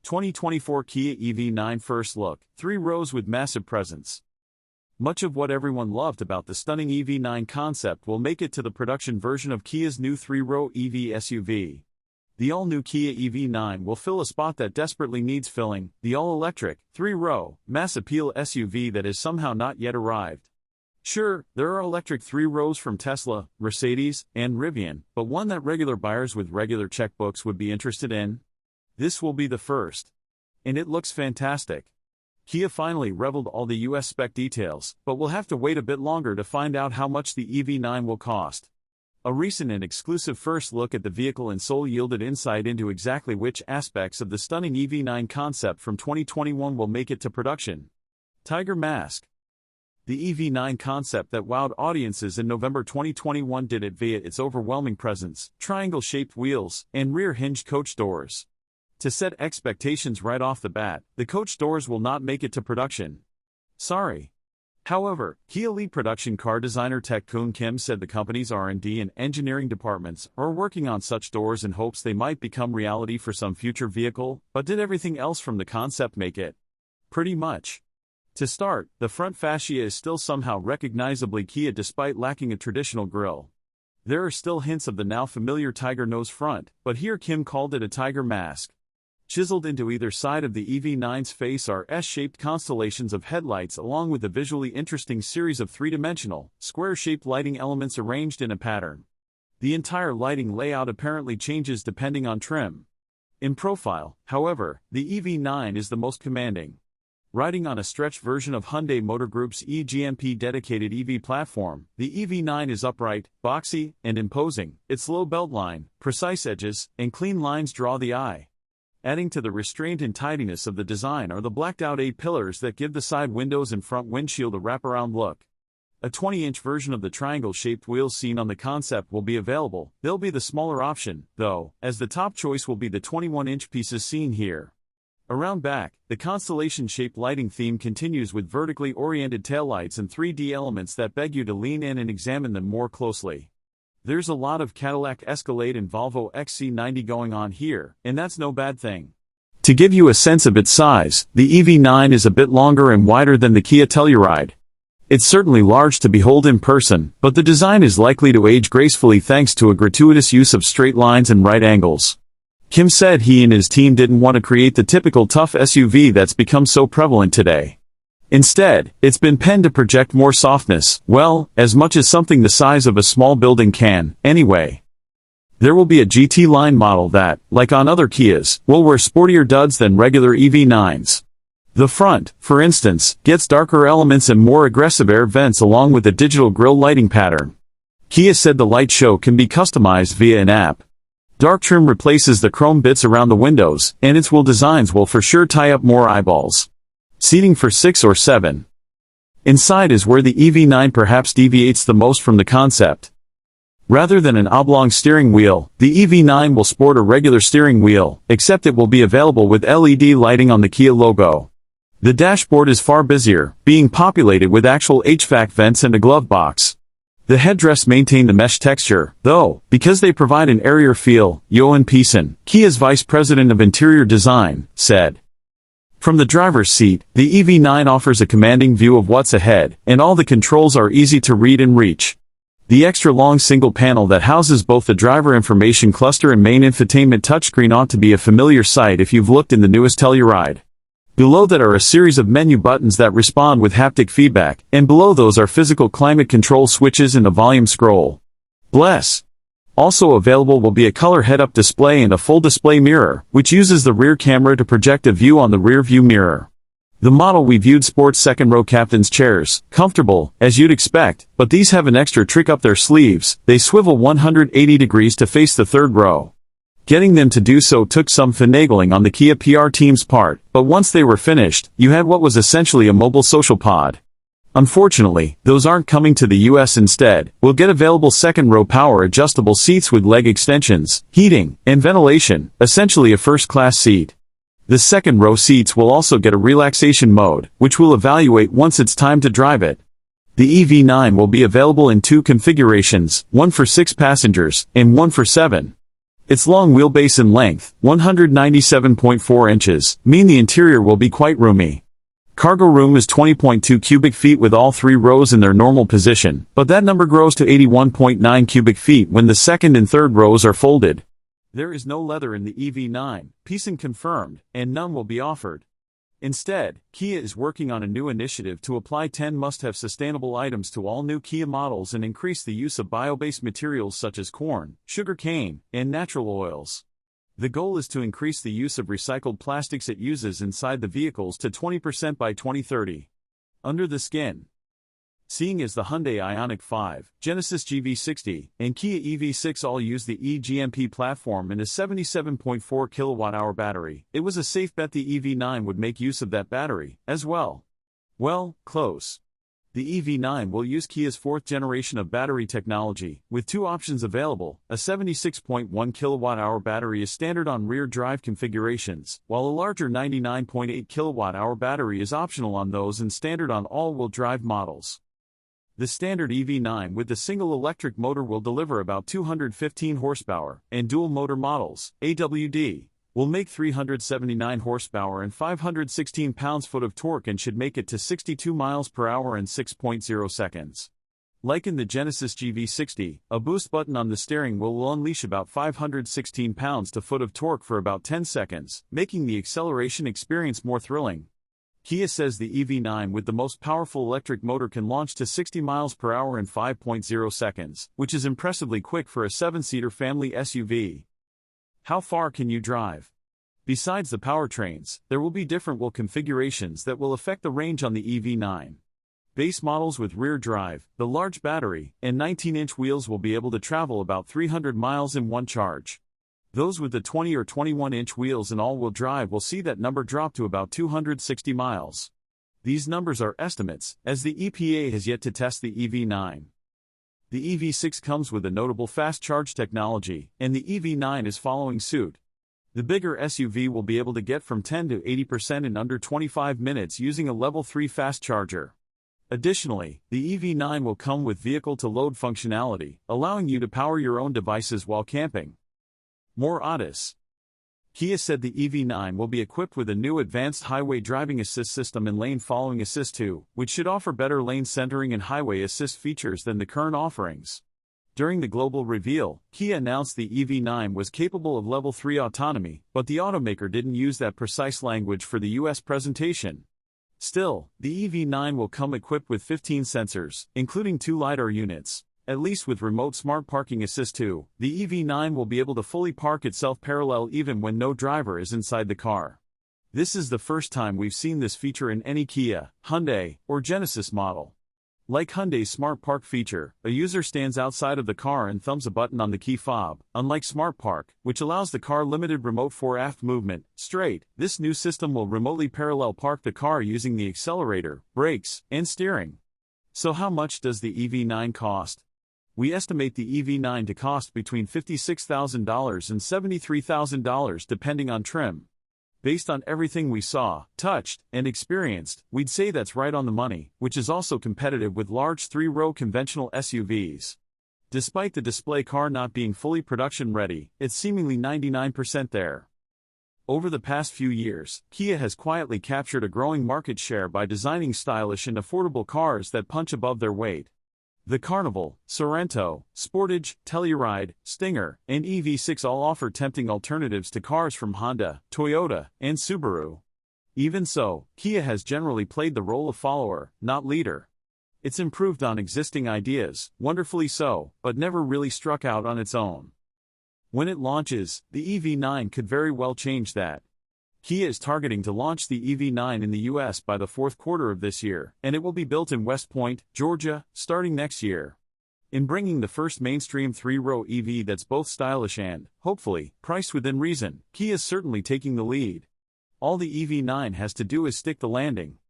2024 Kia EV9 first look, 3 rows with massive presence. Much of what everyone loved about the stunning EV9 concept will make it to the production version of Kia's new 3-row EV SUV. The all-new Kia EV9 will fill a spot that desperately needs filling, the all-electric, 3-row, mass appeal SUV that has somehow not yet arrived. Sure, there are electric 3 rows from Tesla, Mercedes, and Rivian, but one that regular buyers with regular checkbooks would be interested in? This will be the first. And it looks fantastic. Kia finally revealed all the US spec details, but we'll have to wait a bit longer to find out how much the EV9 will cost. A recent and exclusive first look at the vehicle in Seoul yielded insight into exactly which aspects of the stunning EV9 concept from 2021 will make it to production. Tiger Mask. The EV9 concept that wowed audiences in November 2021 did it via its overwhelming presence, triangle-shaped wheels, and rear-hinged coach doors. To set expectations right off the bat, the coach doors will not make it to production. Sorry. However, Kia lead production car designer Taek-Hoon Kim said the company's R&D and engineering departments are working on such doors in hopes they might become reality for some future vehicle, but did everything else from the concept make it? Pretty much. To start, the front fascia is still somehow recognizably Kia despite lacking a traditional grille. There are still hints of the now familiar tiger nose front, but here Kim called it a tiger mask. Chiseled into either side of the EV9's face are S-shaped constellations of headlights along with a visually interesting series of three-dimensional, square-shaped lighting elements arranged in a pattern. The entire lighting layout apparently changes depending on trim. In profile, however, the EV9 is the most commanding. Riding on a stretched version of Hyundai Motor Group's eGMP dedicated EV platform, the EV9 is upright, boxy, and imposing. Its low beltline, precise edges, and clean lines draw the eye. Adding to the restraint and tidiness of the design are the blacked-out A-pillars that give the side windows and front windshield a wraparound look. A 20-inch version of the triangle-shaped wheels seen on the concept will be available. They'll be the smaller option, though, as the top choice will be the 21-inch pieces seen here. Around back, the constellation-shaped lighting theme continues with vertically oriented taillights and 3D elements that beg you to lean in and examine them more closely. There's a lot of Cadillac Escalade and Volvo XC90 going on here, and that's no bad thing. To give you a sense of its size, the EV9 is a bit longer and wider than the Kia Telluride. It's certainly large to behold in person, but the design is likely to age gracefully thanks to a gratuitous use of straight lines and right angles. Kim said he and his team didn't want to create the typical tough SUV that's become so prevalent today. Instead, it's been penned to project more softness, well, as much as something the size of a small building can, anyway. There will be a GT line model that, like on other Kias, will wear sportier duds than regular EV9s. The front, for instance, gets darker elements and more aggressive air vents along with a digital grille lighting pattern. Kia said the light show can be customized via an app. Dark trim replaces the chrome bits around the windows, and its wheel designs will for sure tie up more eyeballs. Seating for 6 or 7. Inside is where the EV9 perhaps deviates the most from the concept. Rather than an oblong steering wheel, the EV9 will sport a regular steering wheel, except it will be available with LED lighting on the Kia logo. The dashboard is far busier, being populated with actual HVAC vents and a glove box. The headdress maintain the mesh texture, though, because they provide an airier feel, Johan Peason, Kia's vice president of interior design, said. From the driver's seat, the EV9 offers a commanding view of what's ahead, and all the controls are easy to read and reach. The extra-long single panel that houses both the driver information cluster and main infotainment touchscreen ought to be a familiar sight if you've looked in the newest Telluride. Below that are a series of menu buttons that respond with haptic feedback, and below those are physical climate control switches and a volume scroll. Bless! Also available will be a color head-up display and a full display mirror, which uses the rear camera to project a view on the rear view mirror. The model we viewed sports second-row captain's chairs, comfortable, as you'd expect, but these have an extra trick up their sleeves. They swivel 180 degrees to face the third row. Getting them to do so took some finagling on the Kia PR team's part, but once they were finished, you had what was essentially a mobile social pod. Unfortunately, those aren't coming to the US. Instead, we'll get available second-row power-adjustable seats with leg extensions, heating, and ventilation, essentially a first-class seat. The second-row seats will also get a relaxation mode, which we'll evaluate once it's time to drive it. The EV9 will be available in 2 configurations, one for 6 passengers, and one for 7. Its long wheelbase and length, 197.4 inches, mean the interior will be quite roomy. Cargo room is 20.2 cubic feet with all three rows in their normal position, but that number grows to 81.9 cubic feet when the second and third rows are folded. There is no leather in the EV9, Pearson confirmed, and none will be offered. Instead, Kia is working on a new initiative to apply 10 must-have sustainable items to all new Kia models and increase the use of bio-based materials such as corn, sugar cane, and natural oils. The goal is to increase the use of recycled plastics it uses inside the vehicles to 20% by 2030. Under the skin. Seeing as the Hyundai Ioniq 5, Genesis GV60, and Kia EV6 all use the eGMP platform and a 77.4 kWh battery, it was a safe bet the EV9 would make use of that battery, as well. Well, close. The EV9 will use Kia's fourth generation of battery technology, with two options available. A 76.1 kWh battery is standard on rear drive configurations, while a larger 99.8 kWh battery is optional on those and standard on all-wheel drive models. The standard EV9 with the single electric motor will deliver about 215 horsepower, and dual motor models, AWD, will make 379 horsepower and 516 pounds-foot of torque and should make it to 62 miles per hour in 6.0 seconds. Like in the Genesis GV60, a boost button on the steering wheel will unleash about 516 pounds-to-foot of torque for about 10 seconds, making the acceleration experience more thrilling. Kia says the EV9 with the most powerful electric motor can launch to 60 miles per hour in 5.0 seconds, which is impressively quick for a 7-seater family SUV. How far can you drive? Besides the powertrains, there will be different wheel configurations that will affect the range on the EV9. Base models with rear drive, the large battery, and 19-inch wheels will be able to travel about 300 miles in one charge. Those with the 20 or 21-inch wheels and all-wheel drive will see that number drop to about 260 miles. These numbers are estimates, as the EPA has yet to test the EV9. The EV6 comes with a notable fast charge technology, and the EV9 is following suit. The bigger SUV will be able to get from 10 to 80% in under 25 minutes using a Level 3 fast charger. Additionally, the EV9 will come with vehicle-to-load functionality, allowing you to power your own devices while camping. More ADAS. Kia said the EV9 will be equipped with a new advanced highway driving assist system and lane following assist 2, which should offer better lane centering and highway assist features than the current offerings. During the global reveal, Kia announced the EV9 was capable of Level 3 autonomy, but the automaker didn't use that precise language for the US presentation. Still, the EV9 will come equipped with 15 sensors, including 2 LiDAR units. At least with remote smart parking assist 2, the EV9 will be able to fully park itself parallel even when no driver is inside the car. This is the first time we've seen this feature in any Kia, Hyundai, or Genesis model. Like Hyundai's Smart Park feature, a user stands outside of the car and thumbs a button on the key fob. Unlike Smart Park, which allows the car limited remote fore-aft movement, straight, this new system will remotely parallel park the car using the accelerator, brakes, and steering. So how much does the EV9 cost? We estimate the EV9 to cost between $56,000 and $73,000 depending on trim. Based on everything we saw, touched, and experienced, we'd say that's right on the money, which is also competitive with large 3-row conventional SUVs. Despite the display car not being fully production ready, it's seemingly 99% there. Over the past few years, Kia has quietly captured a growing market share by designing stylish and affordable cars that punch above their weight. The Carnival, Sorento, Sportage, Telluride, Stinger, and EV6 all offer tempting alternatives to cars from Honda, Toyota, and Subaru. Even so, Kia has generally played the role of follower, not leader. It's improved on existing ideas, wonderfully so, but never really struck out on its own. When it launches, the EV9 could very well change that. Kia is targeting to launch the EV9 in the US by the fourth quarter of this year, and it will be built in West Point, Georgia, starting next year. In bringing the first mainstream 3-row EV that's both stylish and, hopefully, priced within reason, Kia is certainly taking the lead. All the EV9 has to do is stick the landing.